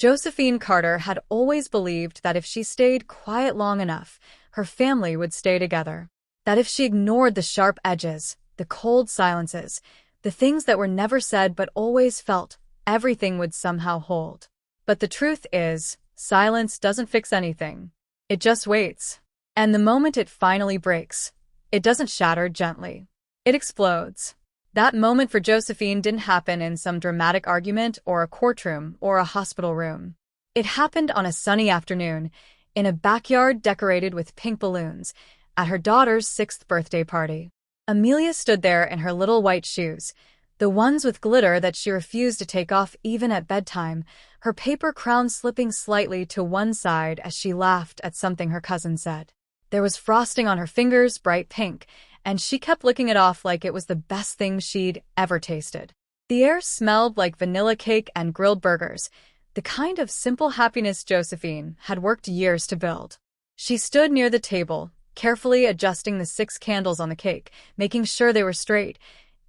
Josephine Carter had always believed that if she stayed quiet long enough, her family would stay together. That if she ignored the sharp edges, the cold silences, the things that were never said but always felt, everything would somehow hold. But the truth is, silence doesn't fix anything. It just waits. And the moment it finally breaks, it doesn't shatter gently. It explodes. That moment for Josephine didn't happen in some dramatic argument or a courtroom or a hospital room. It happened on a sunny afternoon, in a backyard decorated with pink balloons, at her daughter's 6th birthday party. Amelia stood there in her little white shoes, the ones with glitter that she refused to take off even at bedtime, her paper crown slipping slightly to one side as she laughed at something her cousin said. There was frosting on her fingers, bright pink, and she kept licking it off like it was the best thing she'd ever tasted. The air smelled like vanilla cake and grilled burgers, the kind of simple happiness Josephine had worked years to build. She stood near the table, carefully adjusting the 6 candles on the cake, making sure they were straight,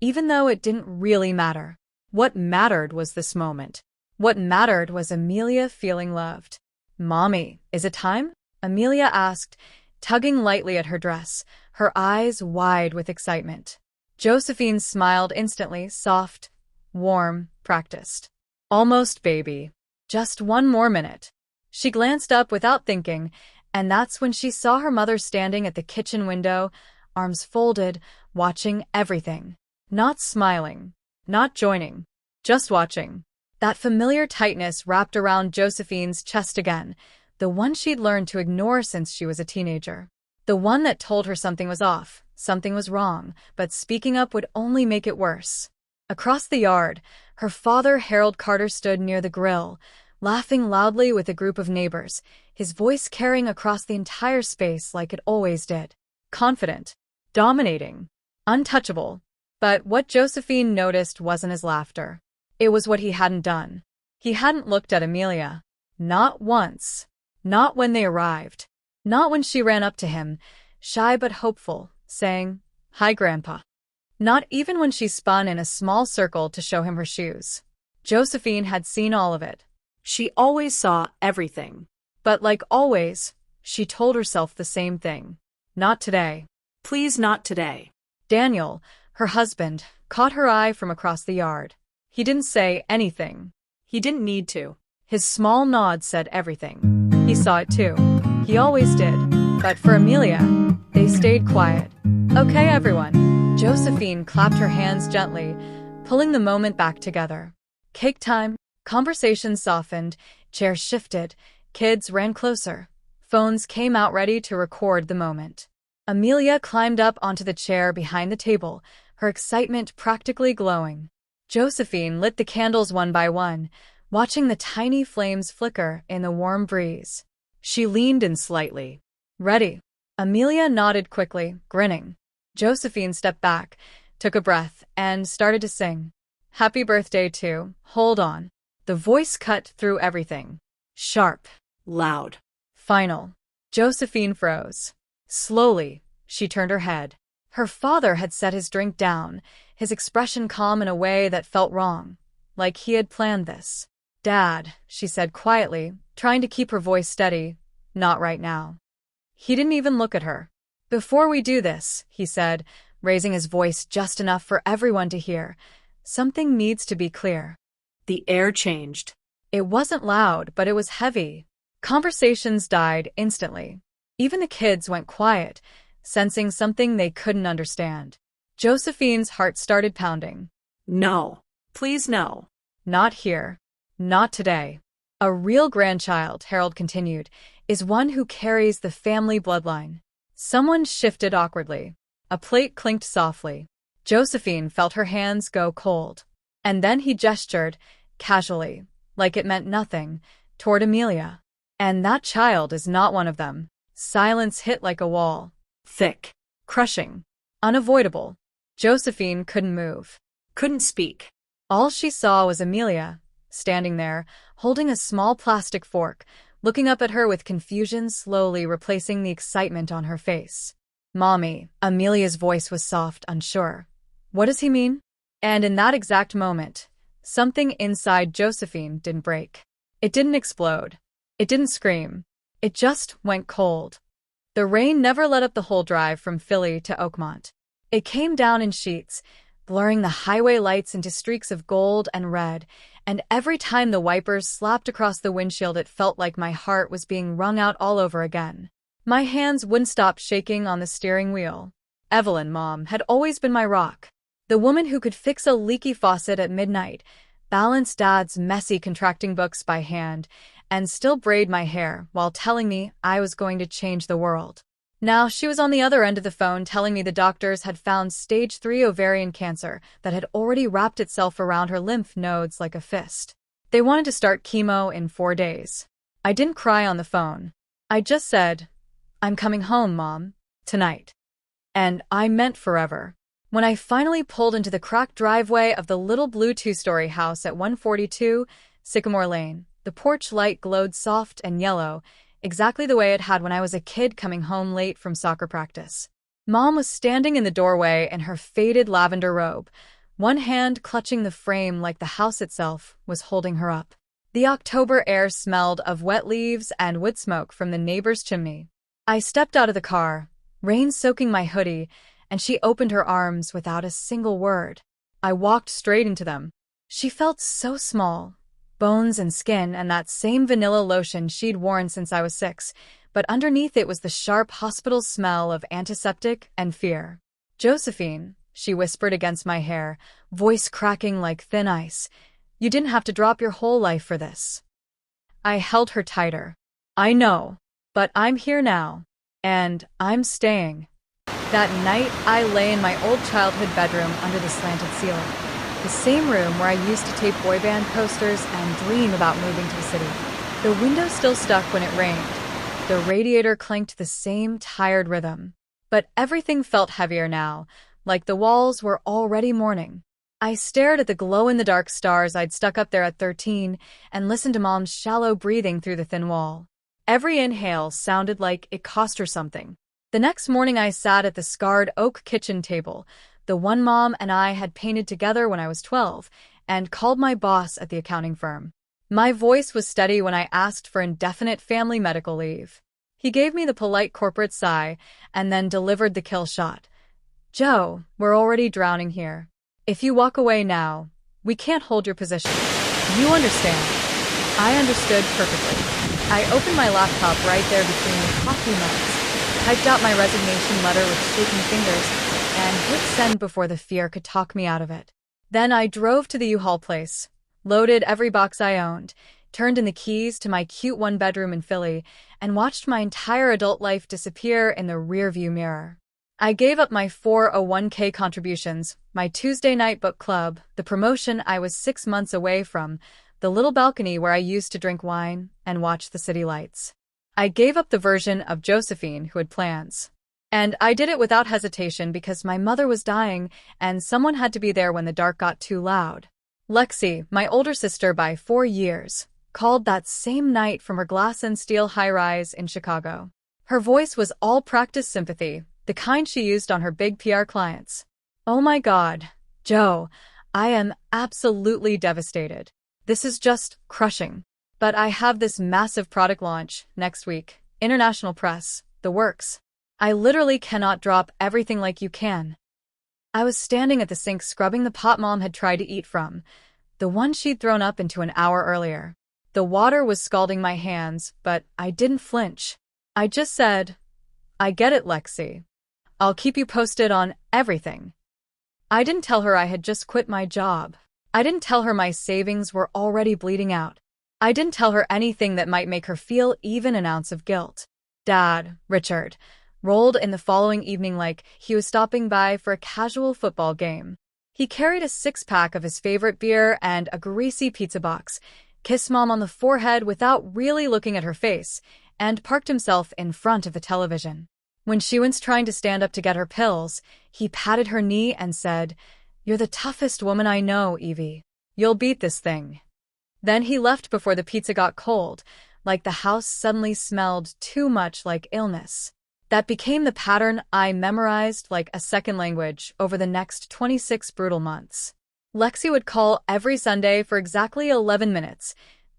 even though it didn't really matter. What mattered was this moment. What mattered was Amelia feeling loved. "Mommy, is it time?" Amelia asked, tugging lightly at her dress, her eyes wide with excitement. Josephine smiled instantly, soft, warm, practiced. "Almost, baby. Just one more minute." She glanced up without thinking, and that's when she saw her mother standing at the kitchen window, arms folded, watching everything. Not smiling, not joining, just watching. That familiar tightness wrapped around Josephine's chest again, the one she'd learned to ignore since she was a teenager. The one that told her something was off, something was wrong, but speaking up would only make it worse. Across the yard, her father, Harold Carter, stood near the grill, laughing loudly with a group of neighbors, his voice carrying across the entire space like it always did. Confident, dominating, untouchable. But what Josephine noticed wasn't his laughter. It was what he hadn't done. He hadn't looked at Amelia. Not once. Not when they arrived. Not when she ran up to him, shy but hopeful, saying, "Hi, Grandpa." Not even when she spun in a small circle to show him her shoes. Josephine had seen all of it. She always saw everything. But like always, she told herself the same thing. Not today. Please, not today. Daniel, her husband, caught her eye from across the yard. He didn't say anything. He didn't need to. His small nod said everything. He saw it too. He always did. But for Amelia, they stayed quiet. "Okay, everyone." Josephine clapped her hands gently, pulling the moment back together. Cake time. Conversations softened, chairs shifted, kids ran closer. Phones came out ready to record the moment. Amelia climbed up onto the chair behind the table, her excitement practically glowing. Josephine lit the candles one by one, watching the tiny flames flicker in the warm breeze. She leaned in slightly. "Ready?" Amelia nodded quickly, grinning. Josephine stepped back, took a breath, and started to sing. "Happy birthday to, hold on." The voice cut through everything. Sharp, loud, final. Josephine froze. Slowly, she turned her head. Her father had set his drink down, his expression calm in a way that felt wrong, like he had planned this. "Dad," she said quietly, trying to keep her voice steady, "not right now." He didn't even look at her. "Before we do this," he said, raising his voice just enough for everyone to hear, "something needs to be clear." The air changed. It wasn't loud, but it was heavy. Conversations died instantly. Even the kids went quiet, sensing something they couldn't understand. Josephine's heart started pounding. "No. Please, no. Not here. Not today." "A real grandchild," Harold continued, "is one who carries the family bloodline." Someone shifted awkwardly. A plate clinked softly. Josephine felt her hands go cold. And then he gestured, casually, like it meant nothing, toward Amelia. "And that child is not one of them." Silence hit like a wall. Thick, crushing, unavoidable. Josephine couldn't move, couldn't speak. All she saw was Amelia, standing there, holding a small plastic fork, looking up at her with confusion slowly replacing the excitement on her face. "Mommy," Amelia's voice was soft, unsure. "What does he mean?" And in that exact moment, something inside Josephine didn't break. It didn't explode. It didn't scream. It just went cold. The rain never let up the whole drive from Philly to Oakmont. It came down in sheets, blurring the highway lights into streaks of gold and red, and every time the wipers slapped across the windshield it felt like my heart was being wrung out all over again. My hands wouldn't stop shaking on the steering wheel. Evelyn, Mom, had always been my rock. The woman who could fix a leaky faucet at midnight, balance Dad's messy contracting books by hand, and still braid my hair while telling me I was going to change the world. Now she was on the other end of the phone telling me the doctors had found stage 3 ovarian cancer that had already wrapped itself around her lymph nodes like a fist. They wanted to start chemo in 4 days. I didn't cry on the phone. I just said, "I'm coming home, Mom, tonight." And I meant forever. When I finally pulled into the cracked driveway of the little blue 2-story house at 142 Sycamore Lane, the porch light glowed soft and yellow, exactly the way it had when I was a kid coming home late from soccer practice. Mom was standing in the doorway in her faded lavender robe, one hand clutching the frame like the house itself was holding her up. The October air smelled of wet leaves and wood smoke from the neighbor's chimney. I stepped out of the car, rain soaking my hoodie, and she opened her arms without a single word. I walked straight into them. She felt so small, bones and skin and that same vanilla lotion she'd worn since I was 6, but underneath it was the sharp hospital smell of antiseptic and fear. "Josephine," she whispered against my hair, voice cracking like thin ice, "you didn't have to drop your whole life for this." I held her tighter. "I know, but I'm here now, and I'm staying." That night, I lay in my old childhood bedroom under the slanted ceiling, the same room where I used to tape boy band posters and dream about moving to the city. The window still stuck when it rained. The radiator clanked the same tired rhythm. But everything felt heavier now, like the walls were already mourning. I stared at the glow-in-the-dark stars I'd stuck up there at 13 and listened to Mom's shallow breathing through the thin wall. Every inhale sounded like it cost her something. The next morning I sat at the scarred oak kitchen table, the one Mom and I had painted together when I was 12, and called my boss at the accounting firm. My voice was steady when I asked for indefinite family medical leave. He gave me the polite corporate sigh and then delivered the kill shot. "Joe, we're already drowning here. If you walk away now, we can't hold your position. You understand." I understood perfectly. I opened my laptop right there between the coffee mugs, typed out my resignation letter with shaking fingers, and hit send before the fear could talk me out of it. Then I drove to the U-Haul place, loaded every box I owned, turned in the keys to my cute one-bedroom in Philly, and watched my entire adult life disappear in the rearview mirror. I gave up my 401k contributions, my Tuesday night book club, the promotion I was 6 months away from, the little balcony where I used to drink wine and watch the city lights. I gave up the version of Josephine who had plans. And I did it without hesitation because my mother was dying and someone had to be there when the dark got too loud. Lexi, my older sister by 4 years, called that same night from her glass and steel high-rise in Chicago. Her voice was all practice sympathy, the kind she used on her big PR clients. "Oh my God, Joe, I am absolutely devastated. This is just crushing. But I have this massive product launch next week, international press, the works. I literally cannot drop everything like you can." I was standing at the sink scrubbing the pot Mom had tried to eat from, the one she'd thrown up into an hour earlier. The water was scalding my hands, but I didn't flinch. I just said, "I get it, Lexi. I'll keep you posted on everything." I didn't tell her I had just quit my job. I didn't tell her my savings were already bleeding out. I didn't tell her anything that might make her feel even an ounce of guilt. Dad, Richard, rolled in the following evening like he was stopping by for a casual football game. He carried a 6-pack of his favorite beer and a greasy pizza box, kissed Mom on the forehead without really looking at her face, and parked himself in front of the television. When she was trying to stand up to get her pills, he patted her knee and said, "You're the toughest woman I know, Evie. You'll beat this thing." Then he left before the pizza got cold, like the house suddenly smelled too much like illness. That became the pattern I memorized like a second language over the next 26 brutal months. Lexi would call every Sunday for exactly 11 minutes,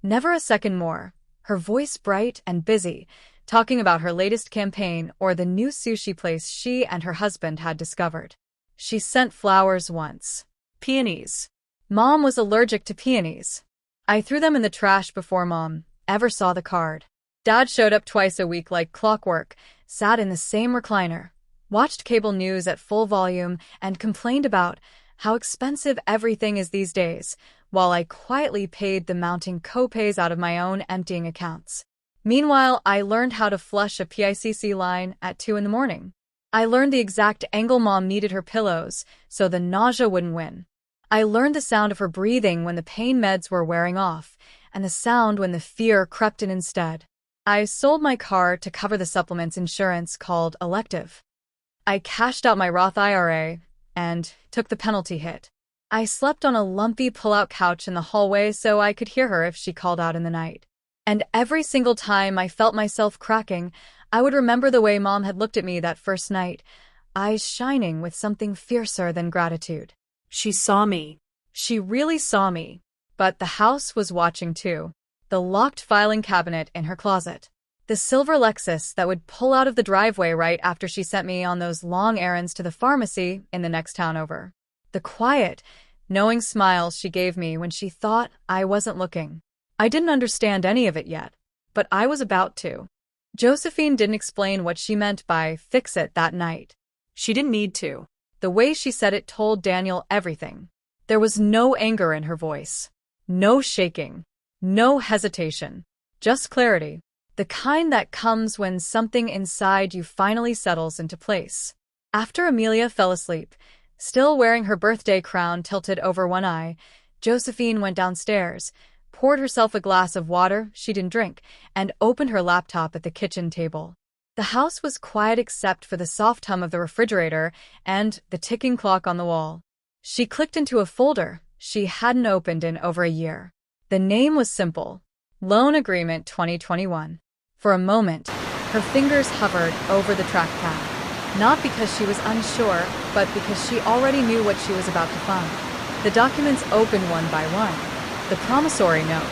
Never a second more. Her voice bright and busy, talking about her latest campaign or the new sushi place she and her husband had discovered. She sent flowers once. Peonies. Mom was allergic to peonies. I threw them in the trash before Mom ever saw the card. Dad showed up twice a week like clockwork, sat in the same recliner, watched cable news at full volume, and complained about how expensive everything is these days, while I quietly paid the mounting co-pays out of my own emptying accounts. Meanwhile, I learned how to flush a PICC line at 2 in the morning. I learned the exact angle Mom needed her pillows so the nausea wouldn't win. I learned the sound of her breathing when the pain meds were wearing off, and the sound when the fear crept in instead. I sold my car to cover the supplement's insurance called elective. I cashed out my Roth IRA and took the penalty hit. I slept on a lumpy pull-out couch in the hallway so I could hear her if she called out in the night. And every single time I felt myself cracking, I would remember the way Mom had looked at me that first night, eyes shining with something fiercer than gratitude. She saw me. She really saw me. But the house was watching too. The locked filing cabinet in her closet. The silver Lexus that would pull out of the driveway right after she sent me on those long errands to the pharmacy in the next town over. The quiet, knowing smiles she gave me when she thought I wasn't looking. I didn't understand any of it yet, but I was about to. Josephine didn't explain what she meant by fix it that night. She didn't need to. The way she said it told Daniel everything. There was no anger in her voice. No shaking. No hesitation. Just clarity. The kind that comes when something inside you finally settles into place. After Amelia fell asleep, still wearing her birthday crown tilted over one eye, Josephine went downstairs, poured herself a glass of water she didn't drink, and opened her laptop at the kitchen table. The house was quiet except for the soft hum of the refrigerator and the ticking clock on the wall. She clicked into a folder she hadn't opened in over a year. The name was simple. Loan Agreement 2021. For a moment, her fingers hovered over the trackpad. Not because she was unsure, but because she already knew what she was about to find. The documents opened one by one. The promissory note.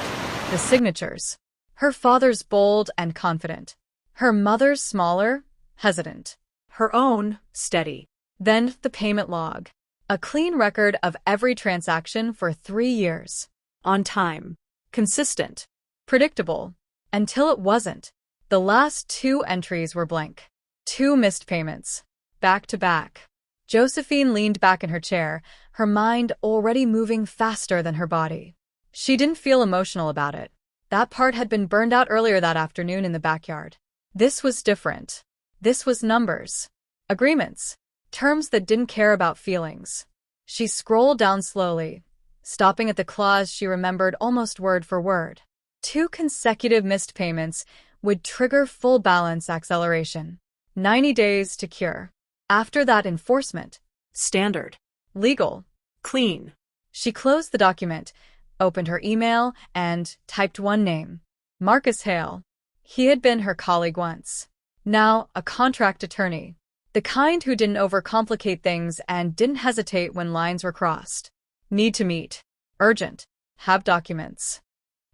The signatures. Her father's bold and confident. Her mother's smaller, hesitant. Her own, steady. Then the payment log. A clean record of every transaction for 3 years. On time. Consistent. Predictable. Until it wasn't. The last 2 entries were blank. 2 missed payments. Back to back. Josephine leaned back in her chair, her mind already moving faster than her body. She didn't feel emotional about it. That part had been burned out earlier that afternoon in the backyard. This was different. This was numbers. Agreements. Terms that didn't care about feelings. She scrolled down slowly, stopping at the clause she remembered almost word for word. 2 consecutive missed payments would trigger full balance acceleration. 90 days to cure. After that, enforcement. Standard. Legal. Clean. She closed the document, opened her email, and typed one name. Marcus Hale. He had been her colleague once. Now, a contract attorney. The kind who didn't overcomplicate things and didn't hesitate when lines were crossed. Need to meet. Urgent. Have documents.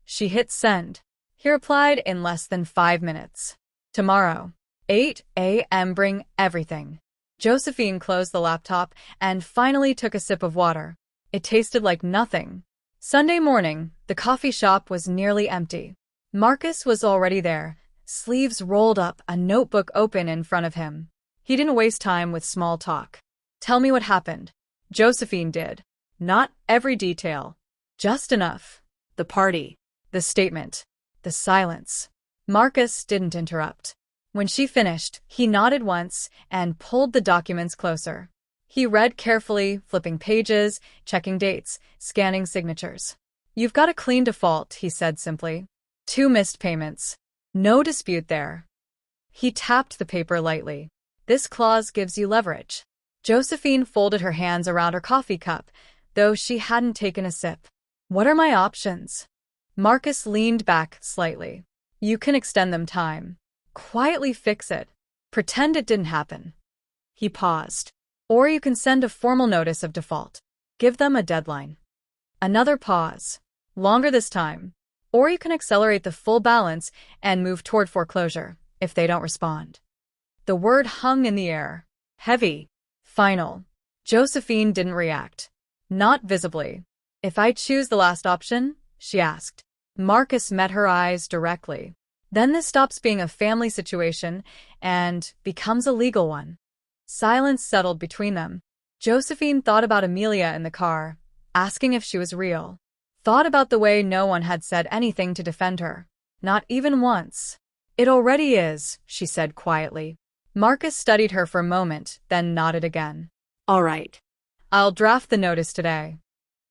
She hit send. He replied in less than 5 minutes. Tomorrow. 8 a.m. Bring everything. Josephine closed the laptop and finally took a sip of water. It tasted like nothing. Sunday morning, the coffee shop was nearly empty. Marcus was already there, sleeves rolled up, a notebook open in front of him. He didn't waste time with small talk. Tell me what happened. Josephine did. Not every detail. Just enough. The party. The statement. The silence. Marcus didn't interrupt. When she finished, he nodded once and pulled the documents closer. He read carefully, flipping pages, checking dates, scanning signatures. You've got a clean default, he said simply. 2 missed payments. No dispute there. He tapped the paper lightly. This clause gives you leverage. Josephine folded her hands around her coffee cup, though she hadn't taken a sip. What are my options? Marcus leaned back slightly. You can extend them time. Quietly fix it. Pretend it didn't happen. He paused. Or you can send a formal notice of default. Give them a deadline. Another pause. Longer this time. Or you can accelerate the full balance and move toward foreclosure if they don't respond. The word hung in the air. Heavy. Final. Josephine didn't react. Not visibly. If I choose the last option? She asked. Marcus met her eyes directly. Then this stops being a family situation and becomes a legal one. Silence settled between them. Josephine thought about Amelia in the car, asking if she was real. Thought about the way no one had said anything to defend her. Not even once. It already is, she said quietly. Marcus studied her for a moment, then nodded again. All right. I'll draft the notice today.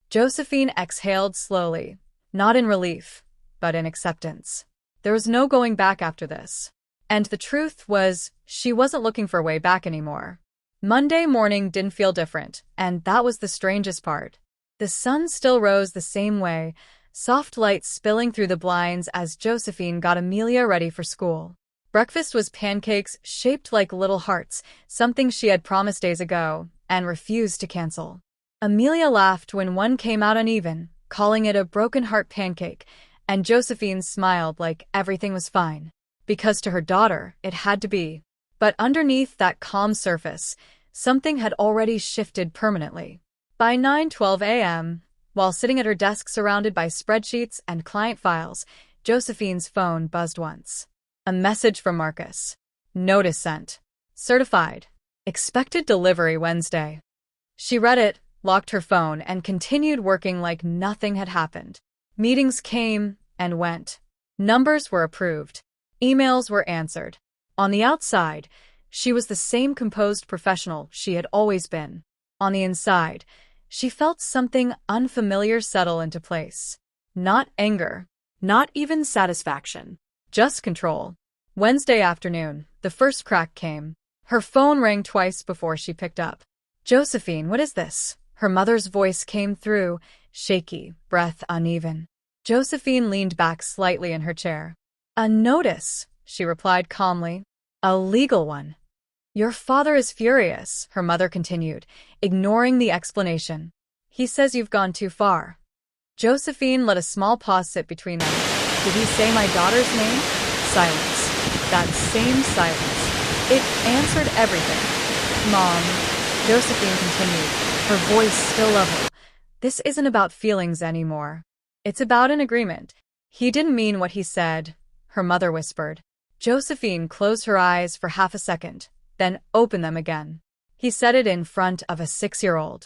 Josephine exhaled slowly, not in relief, but in acceptance. There was no going back after this. And the truth was, she wasn't looking for a way back anymore. Monday morning didn't feel different, and that was the strangest part. The sun still rose the same way, soft light spilling through the blinds as Josephine got Amelia ready for school. Breakfast was pancakes shaped like little hearts, something she had promised days ago, and refused to cancel. Amelia laughed when one came out uneven, calling it a broken heart pancake, and Josephine smiled like everything was fine. Because to her daughter, it had to be. But underneath that calm surface, something had already shifted permanently. By 9:12 a.m., while sitting at her desk surrounded by spreadsheets and client files, Josephine's phone buzzed once. A message from Marcus. Notice sent. Certified. Expected delivery Wednesday. She read it, locked her phone, and continued working like nothing had happened. Meetings came and went. Numbers were approved. Emails were answered. On the outside, she was the same composed professional she had always been. On the inside, she felt something unfamiliar settle into place. Not anger, not even satisfaction, just control. Wednesday afternoon, the first crack came. Her phone rang twice before she picked up. Josephine, what is this? Her mother's voice came through, shaky, breath uneven. Josephine leaned back slightly in her chair. A notice, she replied calmly. A legal one. Your father is furious, her mother continued, ignoring the explanation. He says you've gone too far. Josephine let a small pause sit between them. Did he say my daughter's name? Silence. That same silence. It answered everything. Mom, Josephine continued, her voice still level. This isn't about feelings anymore. It's about an agreement. He didn't mean what he said, her mother whispered. Josephine closed her eyes for half a second, then opened them again. He said it in front of a 6-year-old.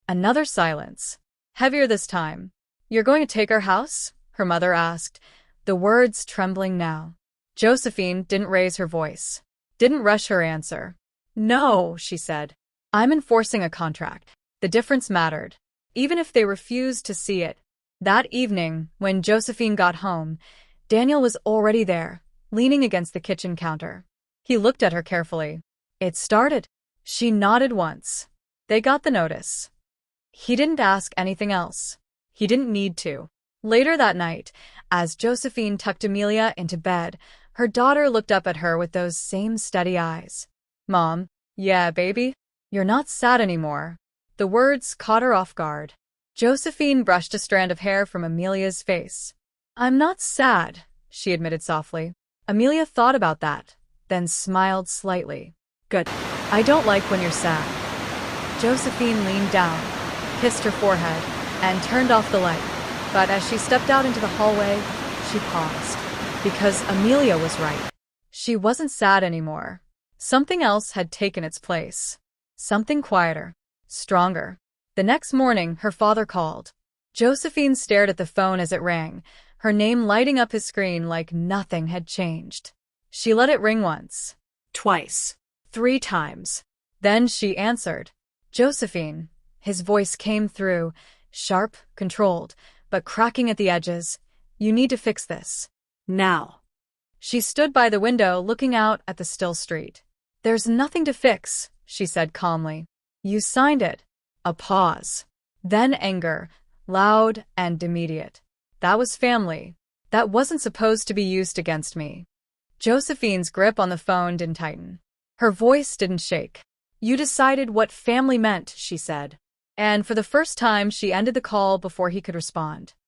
Another silence. Heavier this time. You're going to take our house? Her mother asked, the words trembling now. Josephine didn't raise her voice. Didn't rush her answer. No, she said. I'm enforcing a contract. The difference mattered. Even if they refused to see it. That evening, when Josephine got home, Daniel was already there, leaning against the kitchen counter. He looked at her carefully. It started. She nodded once. They got the notice. He didn't ask anything else. He didn't need to. Later that night, as Josephine tucked Amelia into bed, her daughter looked up at her with those same steady eyes. Mom, yeah, baby? You're not sad anymore. The words caught her off guard. Josephine brushed a strand of hair from Amelia's face. I'm not sad, she admitted softly. Amelia thought about that, then smiled slightly. Good. I don't like when you're sad. Josephine leaned down, kissed her forehead, and turned off the light. But as she stepped out into the hallway, she paused. Because Amelia was right. She wasn't sad anymore. Something else had taken its place. Something quieter, stronger. The next morning, her father called. Josephine stared at the phone as it rang, her name lighting up his screen like nothing had changed. She let it ring once. Twice. 3 times. Then she answered. Josephine. His voice came through, sharp, controlled, but cracking at the edges. You need to fix this. Now. She stood by the window looking out at the still street. There's nothing to fix, she said calmly. You signed it. A pause. Then anger, loud and immediate. That was family. That wasn't supposed to be used against me. Josephine's grip on the phone didn't tighten. Her voice didn't shake. You decided what family meant, she said. And for the first time, she ended the call before he could respond.